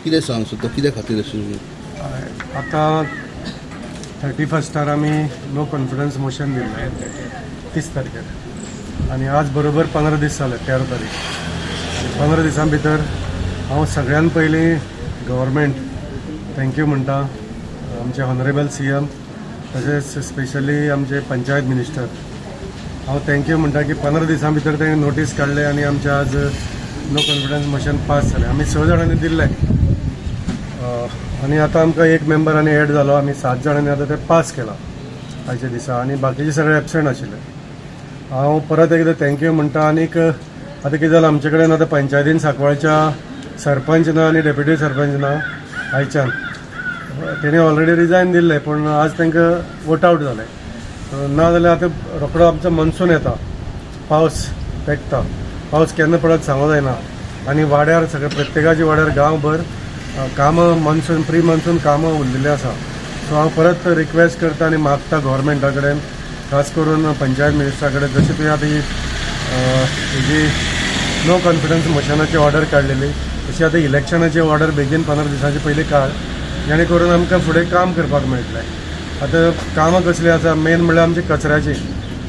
कितें सांग सोदता कित्या खातीर अशें आता 31स्टार आमी नो कॉन्फिडन्स मोशन दिल्लें 30 तारखेर आनी आज बरोबर 15 दीस जाले 13 तारीख. 15 दिसां भितर हांव सगळ्यान पयलीं गव्हर्मेंट थँक्यू म्हणटा आमचे ऑनरेबल CM तशेंच स्पेशली आमचे पंचायत मिनिस्टर. हांव थँक्यू म्हणटा की 15 दिसां भितर तेणें नोटीस काडले आनी आमचे आज नो कॉन्फिडन्स मोशन पास जालें. आमी 6 जाणांनी दिल्लें आनी आतां आमकां एक मेंबर आनी एड जालो. आमी 7 जाणांनी आतां तें पास केलां आयच्या दिसा आनी बाकीचे सगळे एबसेंट आशिल्ले. हांव परत एकदां थँक्यू म्हणटा. आनीक आतां कितें जालां आमचे कडेन आतां पंचायतीन सांकवाळच्या सरपंच ना आनी डेप्युटी सरपंच ना आयच्यान. तेणी ऑलरेडी रिजायन दिल्ले पूण आज तांकां वोट आवट जालें. ना जाल्यार आतां रोखडो आमचो मनसून येता, पावस पेकता. पावस केन्ना पडत सांगूं जायना आनी वाड्यार सगळे प्रत्येकाच्या वाड्यार गांवभर कामां मनसून प्री मनसून कामां उरलेलीं आसा. सो हांव परत रिक्वेस्ट करता आनी मागता गव्हर्मेंटा कडेन, खास करून पंचायत मिनिस्टरा कडेन, जशी तुवें आतां ही नो कॉन्फिडन्स मोशनाची ऑर्डर काडलेली तशी आतां इलेक्शनाची ऑर्डर बेगीन 15 दिसांचे पयलीं काड, जेणे करून आमकां फुडें काम करपाक मेळटलें. आतां कामां कसलीं आसा, मेन म्हणल्यार आमची कचऱ्याची.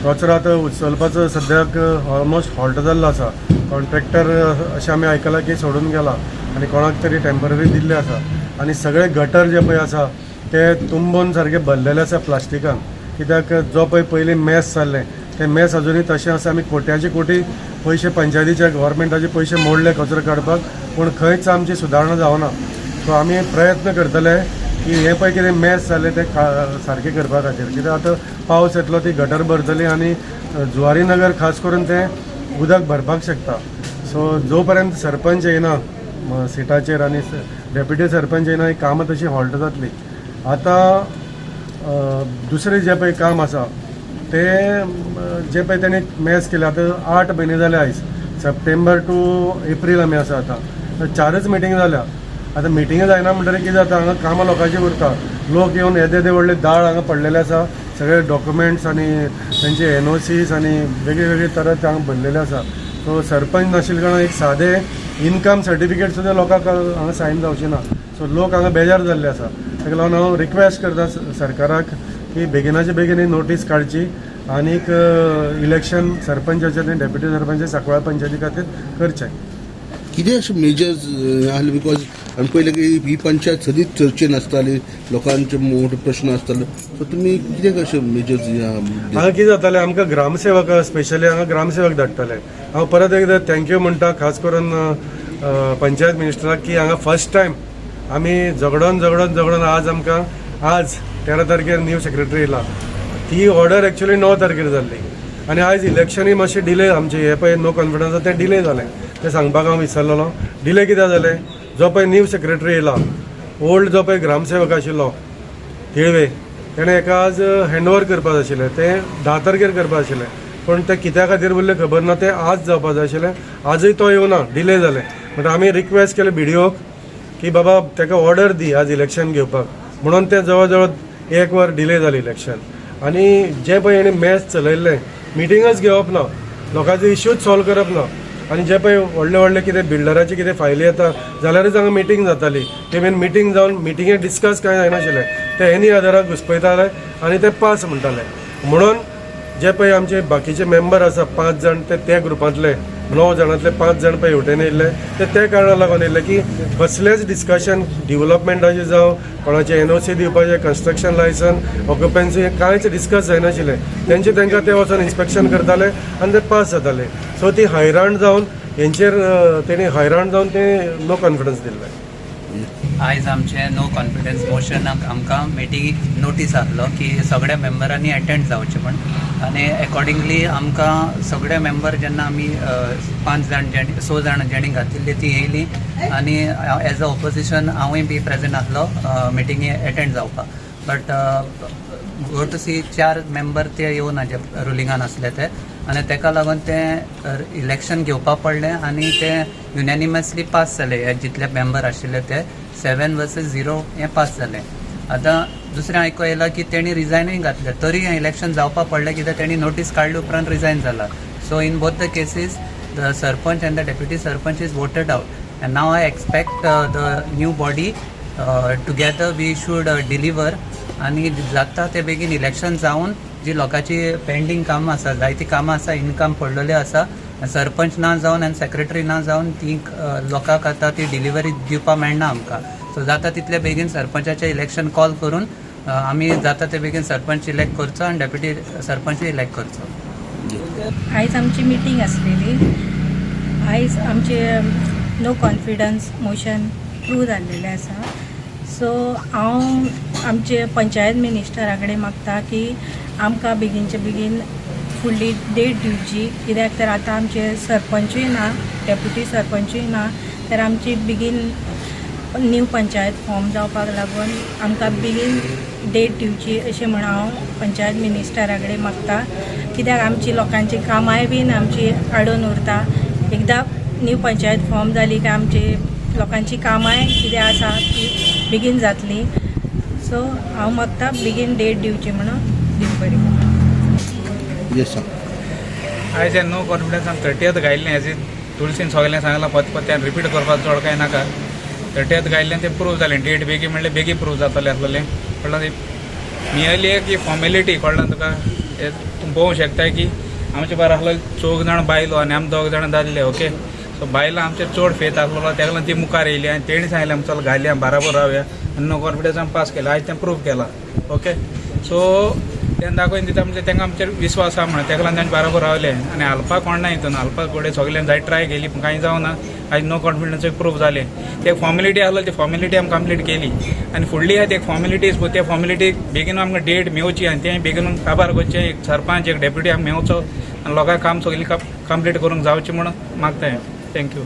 कचरो आतां उचलपाचो सद्याक ऑलमोस्ट हॉल्ट जाल्लो आसा. कॉन्ट्रॅक्टर अशें आमी आयकलां की सोडून गेला आनी कोणाक तरी टेम्पररी दिल्ले आसा. आनी सगळे गटर जे पळय आसा ते तुंबून सारके भरलेले आसा प्लास्टिकान. कित्याक जो पळय पयलीं मॅस जाल्लें तें मॅस अजुनूय तशें आसा. आमी कोट्याचे कोटी पयशे पंचायतीचे गव्हर्मेंटाचे पयशे मोडले कचरो काडपाक, पूण खंयच आमची सुदारणा जावना. सो आमी प्रयत्न करतले की हे पळय कितें मॅस जालें तें सारकें करपा खातीर. कित्याक आतां पावस येतलो ती गटर भरतली आनी जुवारी नगर खास करून तें उदक भरपाक शकता. सो जो पर्यंत सरपंच येयना सिटाचेर आनी डेप्युटी सरपंच येयना ही कामां तशी हॉल्ट जातली. आतां दुसरें जें पळय काम आसा तें जें पळय तेणी मॅस केलें आतां 8 म्हयने जाले आयज. सप्टेंबर टू एप्रील आमी आसा आतां 4च मिटींग जाल्या. आतां मिटिंग जायना म्हणटकीर कितें जाता, हांगा कामां लोकांची उरता. लोक येवन येदे व्हडले दाळ हांगा पडलेले आसा. सगळे डॉक्युमेंट्स आनी तेंचे NOCs आनी वेगळे वेगळे तरात हांगा भरलेले आसा. सो सरपंच नाशिल्ले कारणान एक सादें इनकम सर्टिफिकेट सुद्दां लोकांक हांगा सायन जावचें ना. सो लोक हांगा बेजार जाल्ले आसा. ताका लागून हांव रिक्वेस्ट करता सरकाराक की बेगिनाचे बेगीन ही नोटीस काडची आनीक इलेक्शन सरपंचाचें आनी डेप्युटी सरपंच सांकवाळ पंचायती खातीर करचें. कितें अशें मेजर्स आहले? बिकॉज आमी पयलें की ही पंचायत सदींच चर्चेन आसताली, लोकांचे मोठे प्रश्न आसताले. सो तुमी कितें अशें मेजर्स हांगा कितें जातालें, आमकां ग्रामसेवक स्पेशली हांगा ग्रामसेवक धाडटाले. हांव परत एकदां थँक्यू म्हणटा खास करून पंचायत मिनिस्टराक की हांगा फर्स्ट टायम आमी झगडोन आज आमकां आज 13 तारखेर न्यू सेक्रेटरी येयला. ती ऑर्डर एक्चुअली 9 तारखेर जाल्ली आनी आयज इलेक्शनूय मातशें डिले आमचें हे पळय नो कॉन्फिडन्स तें डिले जालें. तें सांगपाक हांव विसरलों. डिले कित्याक जालें, जो पळय न्यू सेक्रेटरी येयला, ओल्ड जो पळय ग्रामसेवक आशिल्लो तिळवे, तेणें हेका आज हँडओवर करपाक जाय आशिल्लें. तें 10 तारखेर करपाक आशिल्लें पूण तें कित्या खातीर उरलें खबर ना. तें आज जावपाक जाय आशिल्लें. आजूय तो येवना, डिले जालें. म्हणटा आमी रिक्वेस्ट केलें BDOक की बाबा ताका ऑर्डर दी आज इलेक्शन घेवपाक. म्हणून तें जवळ जवळ 1 वर डिले जालें इलेक्शन. आनी जें पळय हेणें मॅच चलयल्लें, मिटिंगच घेवप ना, लोकांचे इश्यूज सॉल्व करप ना. आनी जे पळय व्हडले कितें बिल्डराची कितें फायली येता जाल्यारूच हांगा मिटींग जाताली. इवन मिटींग जावन मिटिंगेक डिस्कस कांय जायनाशिल्लें. ते एनी आदाराक घुस्पयताले आनी ते पास म्हणटाले. म्हणून जे पळय आमचे बाकीचे मेंबर आसा 5 जाण ते ग्रुपांतले 9 जाणांतले 5 जाण पळय हेवटेन येयल्ले ते कारणाक लागून येयल्ले की कसलेंच डिस्कशन डेव्हलपमेंटाचें जावं, कोणाचे NOC दिवपाचें, कन्स्ट्रक्शन लायसन, ऑक्युपन्सी कांयच डिस्कस जायनाशिल्लें. तांकां ते वचून इन्स्पेक्शन करताले आनी ते पास जाताले. सो ती हैराण जावन हेंचेर तेणी हैराण जावन ते नो कॉन्फिडन्स दिल्ले. आयज आमचे नो कॉन्फिडन्स मोशनाक आमकां मिटींग नोटीस आहलो की सगळ्या मेंबरांनी अटेंड जावचें म्हण. आनी अकॉर्डिंगली आमकां सगळे मेंबर जेन्ना आमी 6 जाण जेणी घातिल्ली ती येयली आनी एज अ ऑपोजिशन हांवूय बी प्रेजेंट आहलो मिटिंगे अटेंड जावपाक. But go to see 4 member ते येवना जे रुलिंगान आसले ते आनी ताका लागून ते इलेक्शन घेवपाक पडलें आनी ते युनॅनिमसली पास जाले. हे जितले मेंबर आशिल्ले ते 7 वर्सेस 0 हें पास जालें. आतां दुसरें आयको येयलां की तेणी रिजायनूय घातलें तरी हें इलेक्शन जावपाक पडलें कित्याक तेणी नोटीस काडले उपरांत रिजायन जाला. So in both the cases the sarpanch end the deputy sarpanch is voted out and now I expect the new body together we should deliver आणि जाता ते बेगीन इलेक्शन जावन जी लोकांची पेंडींग कामां आसा जायतीं कामां आसा इनकम पडलेले आसा सरपंच ना जावन आनी सेक्रेटरी ना जावन ती लोकांक आतां ती डिलिव्हरी दिवपाक मेळना आमकां सो जाता तितले बेगीन सरपंचाचें इलेक्शन कॉल करून आमी जाता ते बेगीन सरपंच इलेक्ट करचो आनी डेप्युटी सरपंच इलेक्ट करचो. आयज आमची मिटींग आसलेली. आयज आमचे नो कॉन्फिडन्स मोशन प्रूव जाल्लेलें आसा. सो हांव आमचे पंचायत मिनिस्टरा कडेन मागता की आमकां बेगीनचे बेगीन फुडली डेट दिवची कित्याक तर आतां आमचे सरपंचूय ना डेप्युटी सरपंचूय ना तर आमची बेगीन न्यू पंचायत फॉर्म जावपाक लागून आमकां बेगीन डेट दिवची अशें म्हण हांव पंचायत मिनिस्टरा कडेन मागता कित्याक आमची लोकांची कामांय बीन आमची आडून उरता. एकदां न्यू पंचायत फॉर्म जाली काय आमची लोकांची कामांय कितें आसा ती बेगीन जातली. सो हांव मागता बेगीन डेट दिवची म्हणून देव बरें करूं. येस सांग. आयज नो कॉन्फिडन्स आमी 30th घायल्लें एज तुळसीन सगळें सांगलां पत्त्यान रिपीट करपाक चड कांय नाका. 30th घायल्लें तें प्रूव जालें. डेट बेगीन म्हणल्यार बेगीन प्रूव जातलें आसलें. कळ्ळां तें मियरली एक फॉर्मेलिटी कळ्ळां तुका. तूं पळोवंक शकता की आमचे बारा आसलो 4 जाण बायलो आनी आमी 2 जाण दादले. ओके सो बायलां आमचे चड फेथ आसलो तेका लागून ती मुखार येयली आनी तेणी सांगलें आमी चल घालया बाराबर रावया आनी नो कॉन्फिडन्स आमी पास केला. आयज तें प्रूव केलां. ओके सो तें दाखोवन दिता म्हणजे तांकां आमचेर विश्वास आसा म्हणून तेका लागून तांचे बाराबर रावले आनी हालपाक कोण ना हितून हालपाक फुडें सगळ्यांनी जायत ट्राय केली पूण कांय जावना. आयज नो कॉन्फिडन्स प्रूव जालें. ते फॉर्मेलिटी आसलो ती फॉर्मेलिटी आमी कंप्लीट केली आनी फुडली आहा ती फॉर्मेलिटीज पळय त्या फॉर्मेलिटीक बेगीन आमकां डेट मेवची आनी तें बेगीन काबार करचें. एक सरपंच एक डेप्युटी आमी मेवचो आनी लोकांक काम सगळी कंप्लीट करूंक जावचें म्हणून मागताय. थँक्यू.